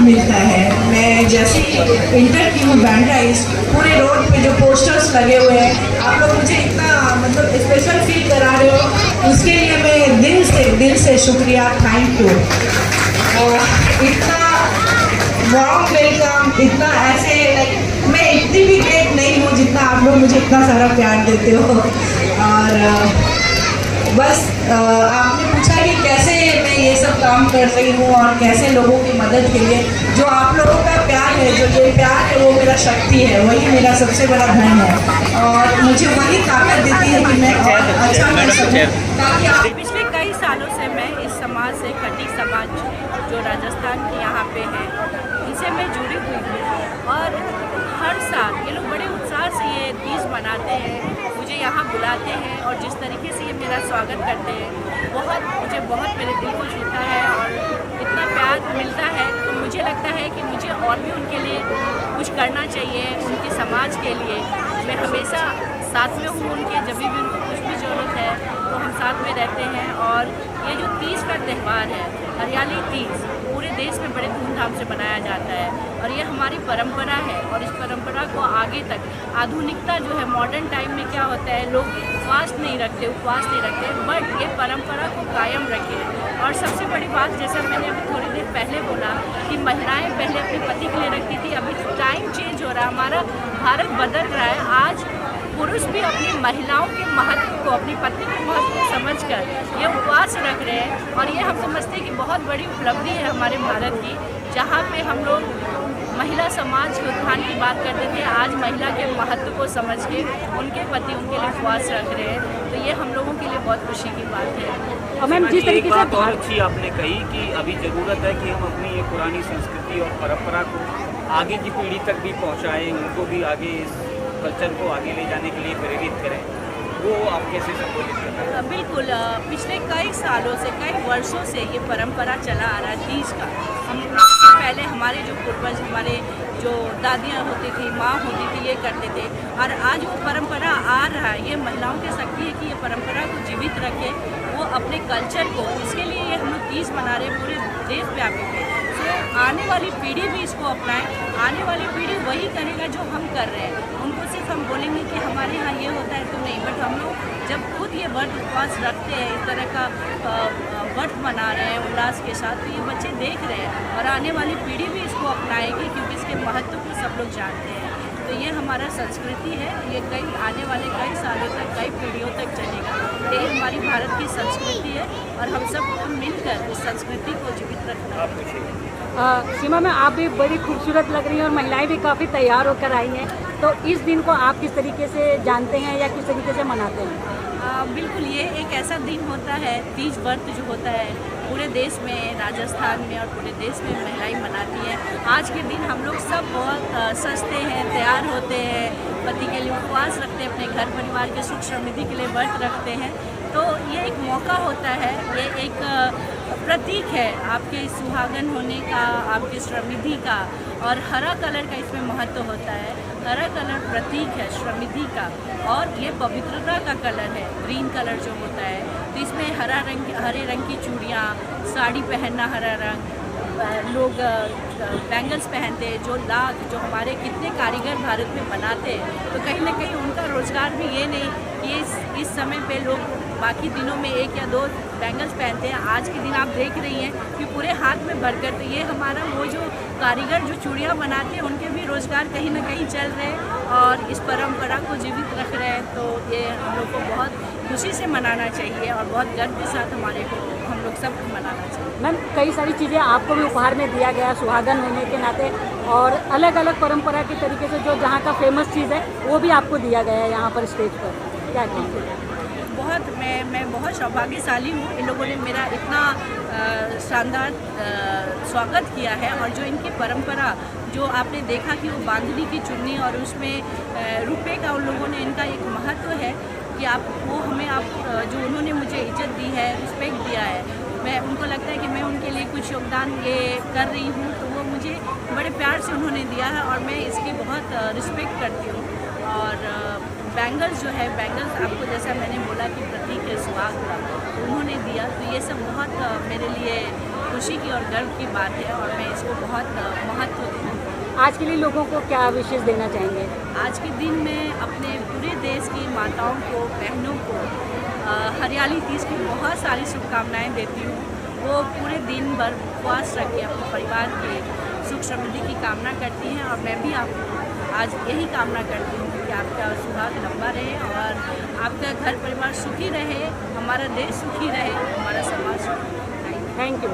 मिलता है। मैं जैसे ही इंटर की हूँ बैंड राइज, पूरे रोड पे जो पोस्टर्स लगे हुए हैं, आप लोग मुझे इतना मतलब स्पेशल फील करा रहे हो, उसके लिए मैं दिल से शुक्रिया, थैंक यू। इतना वार्म वेलकम, इतना ऐसे मैं इतनी भी ग्रेट नहीं हूँ जितना आप लोग मुझे इतना सारा प्यार देते हो। और बस आपने पूछा कि कैसे मैं ये सब काम कर रही हूँ और कैसे लोगों की मदद के लिए, जो आप लोगों का प्यार है, जो ये प्यार है वो मेरा शक्ति है, वही मेरा सबसे बड़ा धन है और मुझे वही ताकत देती है कि मैं और अच्छा कर सकूँ। ताकि आप पिछले कई सालों से मैं इस समाज से, खटी समाज जो राजस्थान के यहाँ पे है, इनसे मैं जुड़ी हुई हूँ और हर साल ये लोग बड़े उत्साह से ये तीज मनाते हैं, मुझे यहाँ बुलाते हैं और जिस तरीके से ये मेरा स्वागत करते हैं, मुझे बहुत मेरे दिल को छूता है और इतना प्यार मिलता है। तो मुझे लगता है कि मुझे और भी उनके लिए कुछ करना चाहिए, उनके समाज के लिए। मैं हमेशा साथ में हूँ उनके, जब भी उनको कुछ भी ज़रूरत है तो हम साथ में रहते हैं। और ये जो तीज का त्यौहार है, हरियाली तीज, पूरे देश में बड़े धूमधाम से मनाया जाता है और ये हमारी परंपरा है। और इस परंपरा को आगे तक, आधुनिकता जो है, मॉडर्न टाइम में क्या होता है, लोग उपवास नहीं रखते, बट ये परंपरा को कायम रखें। और सबसे बड़ी बात, जैसा मैंने अभी थोड़ी देर पहले बोला कि महिलाएं पहले अपने पति के लिए रखती थी, अभी टाइम चेंज हो रहा है, हमारा भारत बदल रहा है। आज पुरुष भी अपनी महिलाओं के महत्व को, अपनी पत्नी के महत्व को समझकर ये उपवास रख रहे हैं। और ये हम समझते हैं कि बहुत बड़ी उपलब्धि है हमारे भारत की, जहाँ पे हम लोग महिला समाज के उत्थान की बात करते थे, आज महिला के महत्व को समझ के उनके पति उनके लिए उपवास रख रहे हैं। तो ये हम लोगों के लिए बहुत खुशी की बात है। और मैम, जिस तरीके से बहुत अच्छी आपने कही कि अभी ज़रूरत है कि हम अपनी ये पुरानी संस्कृति और परंपरा को आगे की पीढ़ी तक भी पहुँचाएँ, उनको भी आगे इस कल्चर को आगे ले जाने के लिए प्रेरित करें। वो आप कैसे संबोधित करते हैं? बिल्कुल, पिछले कई सालों से, कई वर्षों से ये परंपरा चला आ रहा है तीज का। हम पहले हमारे जो पूर्वज, हमारे जो दादियाँ होती थी, माँ होती थी, ये करते थे और आज वो परंपरा आ रहा है। ये महिलाओं की शक्ति है कि ये परंपरा को जीवित रखें, वो अपने कल्चर को, इसके लिए ये हम लोग तीज मना रहे हैं पूरे देशव्यापी में। तो आने वाली पीढ़ी भी इसको अपनाएं, आने वाली पीढ़ी वही करेगा जो हम कर रहे हैं। उनको सिर्फ हम बोलेंगे कि हमारे यहाँ ये होता है तो नहीं, बट हम लोग जब खुद ये व्रत उपवास रखते हैं, इस तरह का व्रत मना रहे हैं उल्लास के साथ, तो ये बच्चे देख रहे हैं और आने वाली पीढ़ी भी इसको अपनाएगी, क्योंकि इसके महत्व को सब लोग जानते हैं। तो ये हमारा संस्कृति है, ये आने वाले कई सालों तक, कई पीढ़ियों तक चलेगा। ये हमारी भारत की संस्कृति है और हम सब मिलकर इस संस्कृति को जीवित रखना है। सीमा में आप भी बड़ी खूबसूरत लग रही हैं और महिलाएं भी काफ़ी तैयार होकर आई हैं, तो इस दिन को आप किस तरीके से जानते हैं या किस तरीके से मनाते हैं? बिल्कुल, ये एक ऐसा दिन होता है, तीज व्रत जो होता है, पूरे देश में, राजस्थान में और पूरे देश में महिलाएं मनाती हैं। आज के दिन हम लोग सब बहुत सजते हैं, तैयार होते हैं, पति के लिए उपवास रखते हैं, अपने घर परिवार के सुख समृद्धि के लिए व्रत रखते हैं। तो ये एक मौका होता है, ये एक प्रतीक है आपके सुहागन होने का, आपके समृद्धि का। और हरा कलर का इसमें महत्व होता है। हरा कलर प्रतीक है समृद्धि का और ये पवित्रता का कलर है, ग्रीन कलर जो होता है। तो इसमें हरे रंग की चूड़ियाँ, साड़ी पहनना हरा रंग, लोग बैंगल्स पहनते हैं, जो हमारे कितने कारीगर भारत में बनाते हैं। तो कहीं ना कहीं उनका रोज़गार भी ये नहीं कि इस समय पे लोग बाकी दिनों में 1 या 2 बैंगल्स पहनते हैं, आज के दिन आप देख रही हैं कि पूरे हाथ में भरकर। तो ये हमारा वो जो कारीगर जो चूड़ियाँ बनाते हैं, उनके भी रोज़गार कहीं ना कहीं चल रहे हैं और इस परंपरा को जीवित रख रहे हैं। तो ये हम लोग को बहुत खुशी से मनाना चाहिए और बहुत गर्व के साथ हम लोग सब मनाना चाहिए। मैम, कई सारी चीज़ें आपको भी उपहार में दिया गया सुहागन होने के नाते, और अलग अलग परंपरा के तरीके से जो जहाँ का फेमस चीज़ है वो भी आपको दिया गया है यहाँ पर स्टेज पर, क्या कहेंगे? मैं बहुत सौभाग्यशाली हूँ, इन लोगों ने मेरा इतना शानदार स्वागत किया है। और जो इनकी परंपरा, जो आपने देखा कि वो बांधनी की चुन्नी और उसमें रुपए का उन लोगों ने, इनका एक महत्व है कि जो उन्होंने मुझे इज्जत दी है, रिस्पेक्ट दिया है, मैं उनको लगता है कि मैं उनके लिए कुछ योगदान ये कर रही हूँ, तो वो मुझे बड़े प्यार से उन्होंने दिया है और मैं इसकी बहुत रिस्पेक्ट करती हूँ। और बैंगल्स जो है, बैंगल्स आपको जैसा मैंने बोला कि प्रतीक है सुहाग का, उन्होंने दिया, तो ये सब बहुत मेरे लिए खुशी की और गर्व की बात है और मैं इसको बहुत महत्व दूँ। आज के लिए लोगों को क्या विशेष देना चाहेंगे? आज के दिन में अपने पूरे देश की माताओं को, बहनों को हरियाली तीज की बहुत सारी शुभकामनाएं देती हूँ। वो पूरे दिन भर उपवास रख के अपने परिवार के सुख समृद्धि की कामना करती हैं और मैं भी आपको आज यही कामना करती हूँ कि आपका सुहाग लंबा रहे और आपका घर परिवार सुखी रहे, हमारा देश सुखी रहे, हमारा समाज सुखी रहे। Thank you.